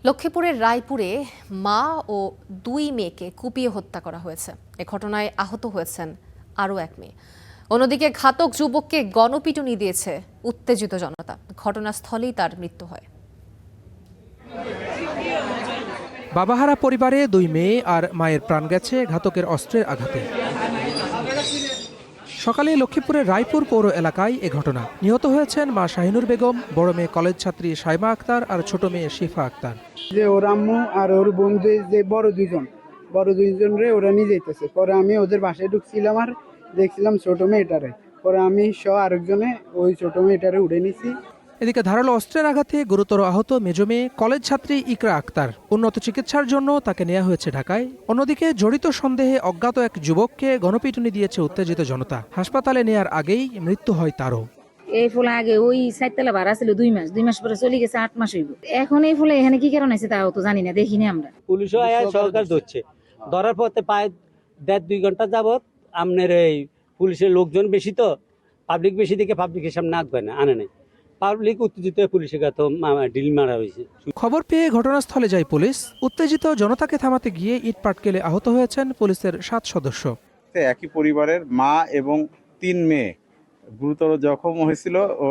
লক্ষ্মীপুরের রায়পুরে মা ও দুই মেয়েকে কুপিয়ে হত্যা করা হয়েছে। এ ঘটনায় আহত হয়েছেন আরও এক মেয়ে। অন্যদিকে ঘাতক যুবককে গণপিটুনি দিয়েছে উত্তেজিত জনতা। ঘটনাস্থলেই তার মৃত্যু হয়। বাবাহারা পরিবারে দুই মেয়ে আর মায়ের প্রাণ গেছে ঘাতকের অস্ত্রের আঘাতে। সকালে লক্ষ্মীপুরের রায়পুর পৌর এলাকায় এ ঘটনা। নিহত হয়েছেন মা শাহিনুর বেগম, বড় মেয়ে কলেজ ছাত্রী সাইমা আক্তার আর ছোট মেয়ে শিফা আক্তার। যে ওর আম্মু আর ওর বন্ধু যে বড় দুইজন রে ওরা নিয়ে যাইতেছে। পরে আমি ওদের বাসায় ঢুকছিলাম আর দেখছিলাম ছোট মেয়েটারে। পরে আমি সহ আরেকজনে ওই ছোট মেয়েটারে উঠে নিছি। এদিকে ধারালো অস্ত্রের আঘাতে গুরুতর আহত মেজ মেয়ে কলেজ ছাত্রী ইকরা আক্তার। উন্নত চিকিৎসার জন্য তাকে নেওয়া হয়েছে ঢাকায়। অন্যদিকে জড়িত সন্দেহে অজ্ঞাত এক যুবককে গণপিটুনি দিয়েছে উত্তেজিত জনতা। হাসপাতালে নেয়ার আগেই মৃত্যু হয় তারও। এই ফুল আগে ওই সাইতলা ভাড়া ছিল 2 মাস পরে চলে গেছে 8 মাস হইব। এখন এই ফুলে এখানে কি কারণ আছে তাও তো জানি না, দেখিনি আমরা। পুলিশও সরকার ধরছে, ধরার পথে প্রায় 1.5-2 ঘন্টা যাবত আপনার এই পুলিশের লোকজন বেশি, তো পাবলিক বেশি দিকে পাবলিকের সামনে আঁকবে না, আনে নাই। পাবলিক উত্তেজিত পুলিশের কাছে ডিল মারা হয়েছে। খবর পেয়ে ঘটনাস্থলে যায় পুলিশ। উত্তেজিত জনতাকে থামাতে গিয়ে ইট পাটকেলে আহত হয়েছেন পুলিশের 7 সদস্য। একই পরিবারের মা এবং 3 মেয়ে গুরুতর জখম হয়েছিল ও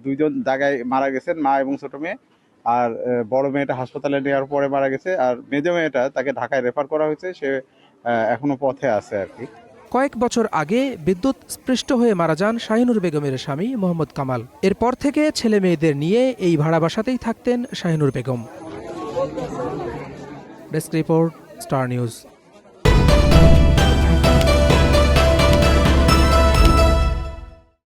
2জন জায়গায় মারা গেছেন, মা এবং ছোট মেয়ে। আর বড় মেয়েটা হাসপাতালে নেওয়ার পরে মারা গেছে, আর মেজ মেয়েটা তাকে ঢাকায় রেফার করা হয়েছে, সে এখনো পথে আছে আর কি। কয়েক বছর আগে বিদ্যুৎ স্পৃষ্ট হয়ে মারা যান শাহিনুর বেগমের স্বামী মোহাম্মদ কামাল। এরপর থেকে ছেলে মেয়েদের নিয়ে এই ভাড়া বাসাতেই থাকতেন Shahinur Begum. Desk report, star news.